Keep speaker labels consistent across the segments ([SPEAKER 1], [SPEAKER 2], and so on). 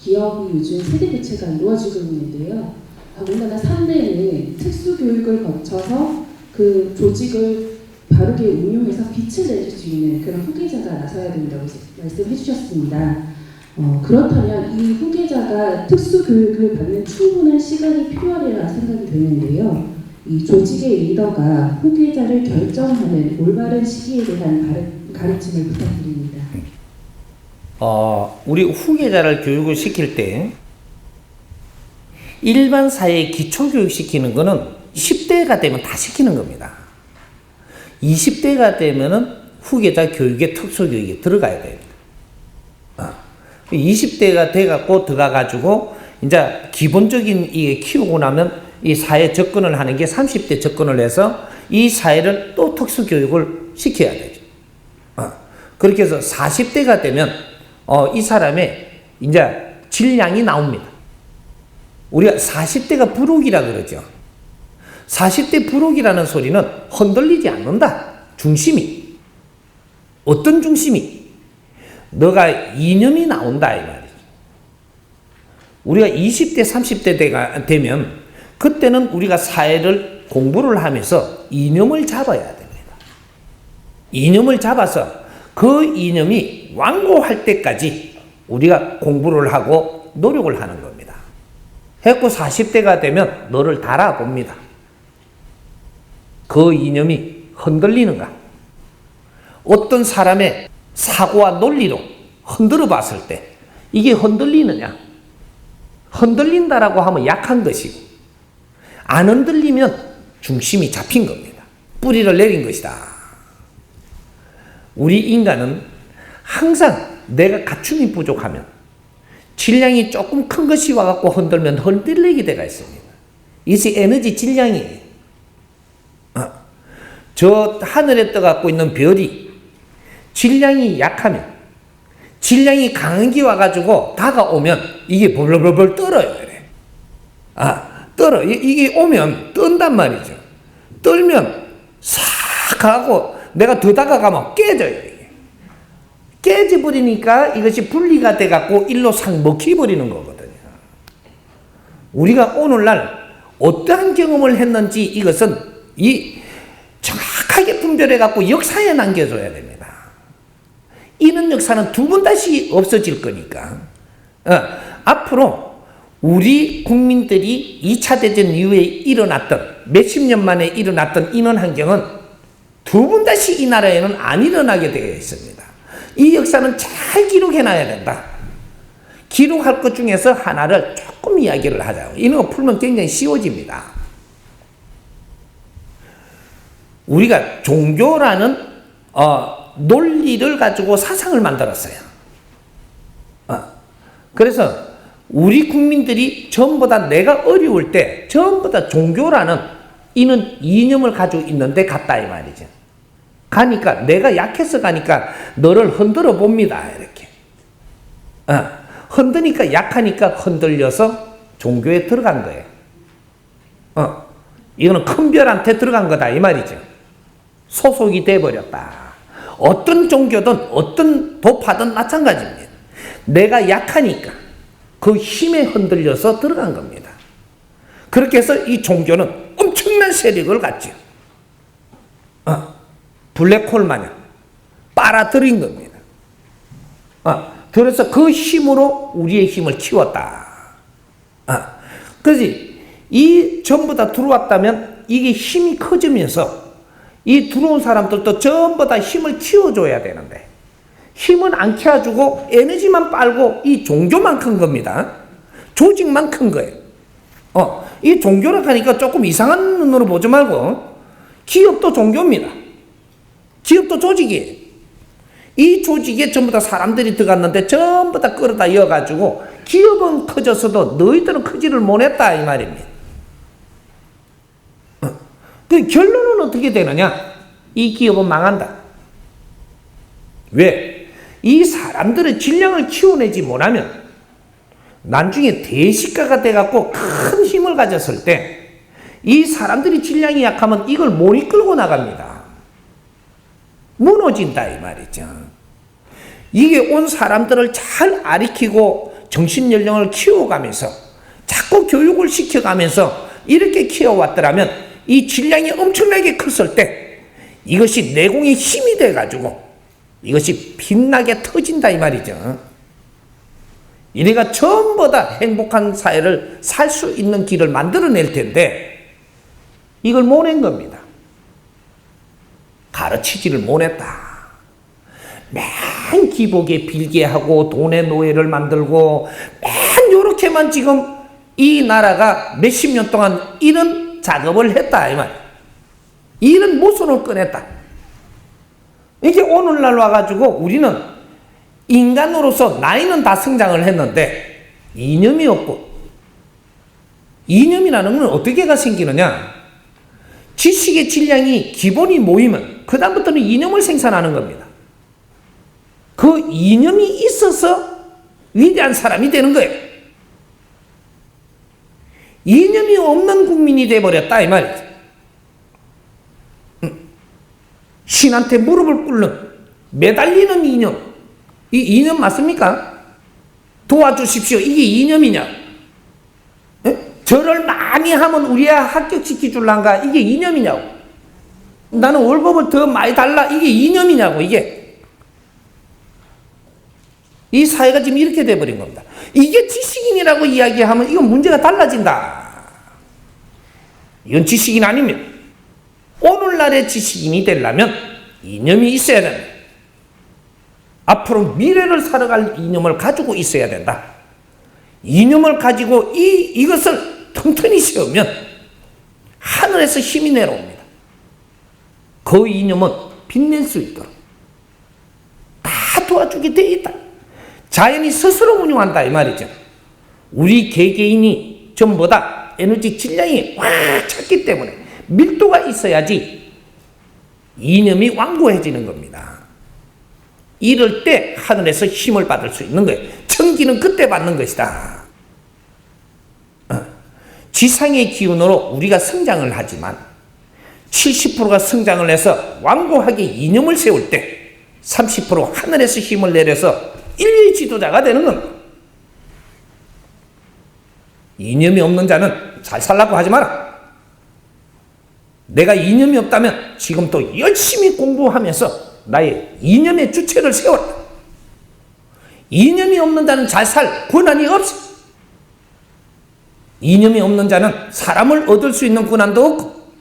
[SPEAKER 1] 기업이 요즘 세대 교체가 이루어지고 있는데요. 더군다나 3대는 특수교육을 거쳐서 그 조직을 바르게 운용해서 빛을 내줄 수 있는 그런 후계자가 나서야 된다고 말씀해 주셨습니다. 그렇다면 이 후계자가 특수교육을 받는 충분한 시간이 필요하리라 생각이 되는데요. 이 조직의 리더가 후계자를 결정하는 올바른 시기에 대한 가르침을 부탁드립니다.
[SPEAKER 2] 우리 후계자를 교육을 시킬 때 일반 사회에 기초교육 시키는 거는 10대가 되면 다 시키는 겁니다. 20대가 되면은 후계자 교육에 특수교육에 들어가야 돼요. 20대가 돼갖고 들어가가지고 이제 기본적인 이게 키우고 나면 이 사회 접근을 하는 게 30대 접근을 해서 이 사회를 또 특수교육을 시켜야 되죠. 그렇게 해서 40대가 되면 이 사람의 이제 질량이 나옵니다. 우리가 40대가 부록이라 그러죠. 40대 부록이라는 소리는 흔들리지 않는다. 중심이. 어떤 중심이? 너가 이념이 나온다 이 말이죠. 우리가 20대 30대가 되면 그때는 우리가 사회를 공부를 하면서 이념을 잡아야 됩니다. 이념을 잡아서 그 이념이 완고할 때까지 우리가 공부를 하고 노력을 하는 겁니다. 했고 40대가 되면 너를 달아봅니다. 그 이념이 흔들리는가? 어떤 사람의 사고와 논리로 흔들어 봤을 때 이게 흔들리느냐? 흔들린다라고 하면 약한 것이고 안 흔들리면 중심이 잡힌 겁니다. 뿌리를 내린 것이다. 우리 인간은 항상 내가 갖춤이 부족하면 질량이 조금 큰 것이 와갖고 흔들면 흔들리게 되가 있습니다. 이것이 에너지 질량이에요. 저 하늘에 떠갖고 있는 별이 질량이 약하면 질량이 강한 게 와가지고 다가오면 이게 벌벌벌 떨어요. 그래. 떨어. 이게 오면 뜬단 말이죠. 떨면 싹 하고 내가 더 다가가면 깨져요. 이게. 깨져버리니까 이것이 분리가 돼갖고 일로 싹 먹혀버리는 거거든요. 우리가 오늘날 어떠한 경험을 했는지 이것은 정확하게 분별해갖고 역사에 남겨줘야 됩니다. 이런 역사는 두 번 다시 없어질 거니까. 앞으로 우리 국민들이 2차 대전 이후에 일어났던 몇십 년 만에 일어났던 이런 환경은 두 번 다시 이 나라에는 안 일어나게 되어 있습니다. 이 역사는 잘 기록해놔야 된다. 기록할 것 중에서 하나를 조금 이야기를 하자고. 이런 거 풀면 굉장히 쉬워집니다. 우리가 종교라는 논리를 가지고 사상을 만들었어요. 그래서 우리 국민들이 전부 다 내가 어려울 때 전부 다 종교라는 이념을 가지고 있는데 갔다 이 말이죠. 가니까 내가 약해서 가니까 너를 흔들어 봅니다. 이렇게. 흔드니까 약하니까 흔들려서 종교에 들어간 거예요. 이거는 큰 별한테 들어간 거다 이 말이죠. 소속이 돼버렸다. 어떤 종교든 어떤 도파든 마찬가지입니다. 내가 약하니까 그 힘에 흔들려서 들어간 겁니다. 그렇게 해서 이 종교는 엄청난 세력을 갖죠. 블랙홀 마냥 빨아들인 겁니다. 그래서 그 힘으로 우리의 힘을 키웠다. 그렇지? 이 전부 다 들어왔다면 이게 힘이 커지면서 이 들어온 사람들도 전부 다 힘을 키워줘야 되는데 힘은 안 키워주고 에너지만 빨고 이 종교만 큰 겁니다. 조직만 큰 거예요. 이 종교라 하니까 조금 이상한 눈으로 보지 말고 기업도 종교입니다. 기업도 조직이에요. 이 조직에 전부 다 사람들이 들어갔는데 전부 다 끌어다 이어가지고 기업은 커졌어도 너희들은 크지를 못했다 이 말입니다. 그 결론은 어떻게 되느냐? 이 기업은 망한다. 왜? 이 사람들의 질량을 키워내지 못하면 나중에 대식가가 돼갖고 큰 힘을 가졌을 때 이 사람들이 질량이 약하면 이걸 못 이끌고 나갑니다. 무너진다 이 말이죠. 이게 온 사람들을 잘 아리키고 정신 연령을 키워가면서 자꾸 교육을 시켜가면서 이렇게 키워왔더라면 이 질량이 엄청나게 컸을 때 이것이 내공의 힘이 돼가지고 이것이 빛나게 터진다 이 말이죠. 이래가 전부 다 행복한 사회를 살 수 있는 길을 만들어낼 텐데 이걸 못 낸 겁니다. 가르치지를 못했다. 맨 기복에 빌게 하고 돈의 노예를 만들고 맨 요렇게만 지금 이 나라가 몇십 년 동안 이런 작업을 했다 이 말. 이런 모순을 꺼냈다. 이게 오늘날 와가지고 우리는 인간으로서 나이는 다 성장을 했는데 이념이 없고, 이념이라는 건 어떻게가 생기느냐? 지식의 질량이 기본이 모이면 그 다음부터는 이념을 생산하는 겁니다. 그 이념이 있어서 위대한 사람이 되는 거예요. 이념이 없는 국민이 돼버렸다 이 말이죠. 신한테 무릎을 꿇는 매달리는 이념, 이 이념 맞습니까? 도와주십시오. 이게 이념이냐? 절을 많이 하면 우리 애 합격시켜 줄란가? 이게 이념이냐고. 나는 월급을 더 많이 달라. 이게 이념이냐고. 이게 이 사회가 지금 이렇게 돼버린 겁니다. 이게 지식인이라고 이야기하면 이건 문제가 달라진다. 이건 지식인 아닙니다. 오늘날의 지식인이 되려면 이념이 있어야 된다. 앞으로 미래를 살아갈 이념을 가지고 있어야 된다. 이념을 가지고 이것을 튼튼히 세우면 하늘에서 힘이 내려옵니다. 그 이념은 빛낼 수 있도록 다 도와주게 돼 있다. 자연이 스스로 운용한다 이 말이죠. 우리 개개인이 전부 다 에너지 질량이 확 찼기 때문에 밀도가 있어야지 이념이 완고해지는 겁니다. 이럴 때 하늘에서 힘을 받을 수 있는 거예요. 천기는 그때 받는 것이다. 지상의 기운으로 우리가 성장을 하지만 70%가 성장을 해서 완고하게 이념을 세울 때 30% 하늘에서 힘을 내려서 인류의 지도자가 되는 겁니다. 이념이 없는 자는 잘 살라고 하지 마라. 내가 이념이 없다면 지금 또 열심히 공부하면서 나의 이념의 주체를 세워라. 이념이 없는 자는 잘 살 권한이 없어. 이념이 없는 자는 사람을 얻을 수 있는 권한도 없고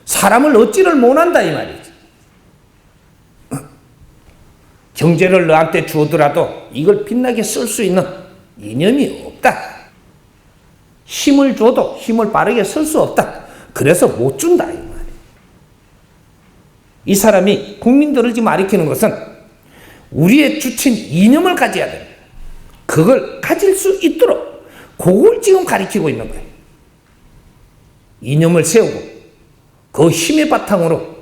[SPEAKER 2] 사람을 얻지를 못한다 이 말이지. 경제를 너한테 주어더라도 이걸 빛나게 쓸 수 있는 이념이 없다. 힘을 줘도 힘을 빠르게 쓸 수 없다. 그래서 못 준다 이 말이에요. 이 사람이 국민들을 지금 가리키는 것은 우리의 주체인 이념을 가져야 됩니다. 그걸 가질 수 있도록 그걸 지금 가리키고 있는 거예요. 이념을 세우고 그 힘의 바탕으로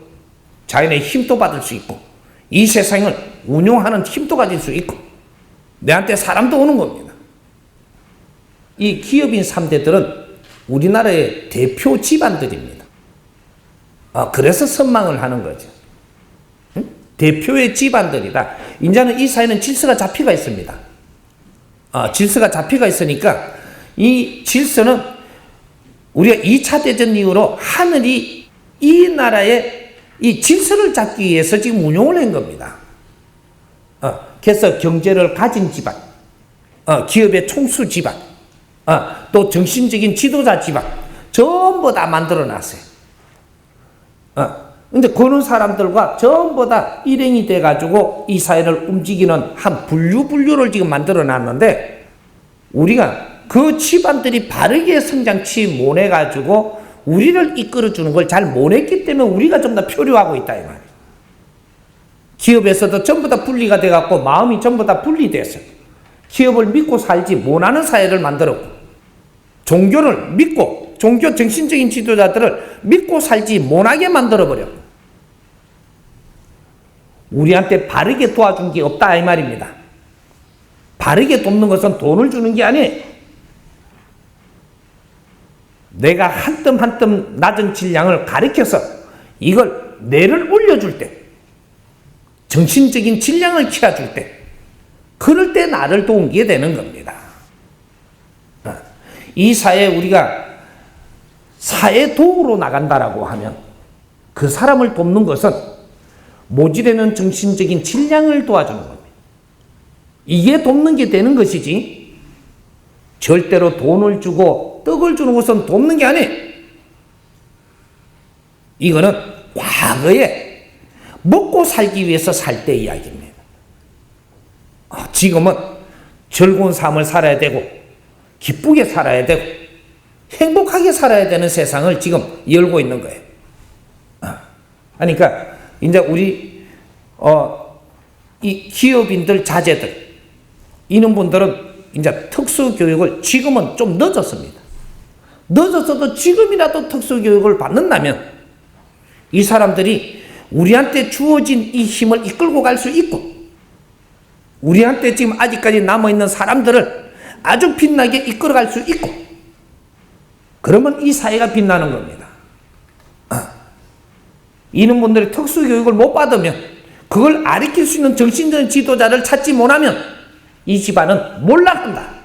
[SPEAKER 2] 자연의 힘도 받을 수 있고 이 세상을 운용하는 힘도 가질 수 있고 내한테 사람도 오는 겁니다. 이 기업인 3대들은 우리나라의 대표 집안들입니다. 그래서 선망을 하는 거죠. 대표의 집안들이다. 이제는 이 사회는 질서가 잡혀가 있습니다. 질서가 잡혀가 있으니까 이 질서는 우리가 2차 대전 이후로 하늘이 이 나라의 이 질서를 잡기 위해서 지금 운용을 한 겁니다. 그래서 경제를 가진 집안, 기업의 총수 집안, 또 정신적인 지도자 집안 전부 다 만들어 놨어요. 근데 그런 사람들과 전부 다 일행이 돼가지고 이 사회를 움직이는 한 분류를 지금 만들어 놨는데 우리가 그 집안들이 바르게 성장치 못해가지고 우리를 이끌어주는 걸 잘 못했기 때문에 우리가 좀 더 표류하고 있다 이 말이에요. 기업에서도 전부 다 분리가 돼갖고 마음이 전부 다 분리됐어요. 기업을 믿고 살지 못하는 사회를 만들었고 종교를 믿고 종교 정신적인 지도자들을 믿고 살지 못하게 만들어버렸고 우리한테 바르게 도와준 게 없다 이 말입니다. 바르게 돕는 것은 돈을 주는 게 아니에요. 내가 한 뜸 한 뜸 낮은 질량을 가리켜서 이걸 뇌를 올려줄 때 정신적인 질량을 키워줄 때 그럴 때 나를 돕게 되는 겁니다. 이 사회에 우리가 사회 도우로 나간다라고 하면 그 사람을 돕는 것은 모질에는 정신적인 질량을 도와주는 겁니다. 이게 돕는 게 되는 것이지 절대로 돈을 주고 떡을 주는 것은 돕는 게 아니에요. 이거는 과거에 먹고 살기 위해서 살 때 이야기입니다. 지금은 즐거운 삶을 살아야 되고 기쁘게 살아야 되고 행복하게 살아야 되는 세상을 지금 열고 있는 거예요. 그러니까 이제 우리 이 기업인들 자제들 이런 분들은 이제 특수교육을 지금은 좀 늦었습니다. 늦었어도 지금이라도 특수교육을 받는다면 이 사람들이 우리한테 주어진 이 힘을 이끌고 갈 수 있고 우리한테 지금 아직까지 남아있는 사람들을 아주 빛나게 이끌어갈 수 있고 그러면 이 사회가 빛나는 겁니다. 이런 분들이 특수교육을 못 받으면 그걸 가르칠 수 있는 정신적인 지도자를 찾지 못하면 이 집안은 몰락한다.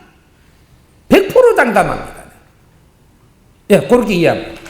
[SPEAKER 2] 100% 장담합니다. 예, 그렇게 이해합니다.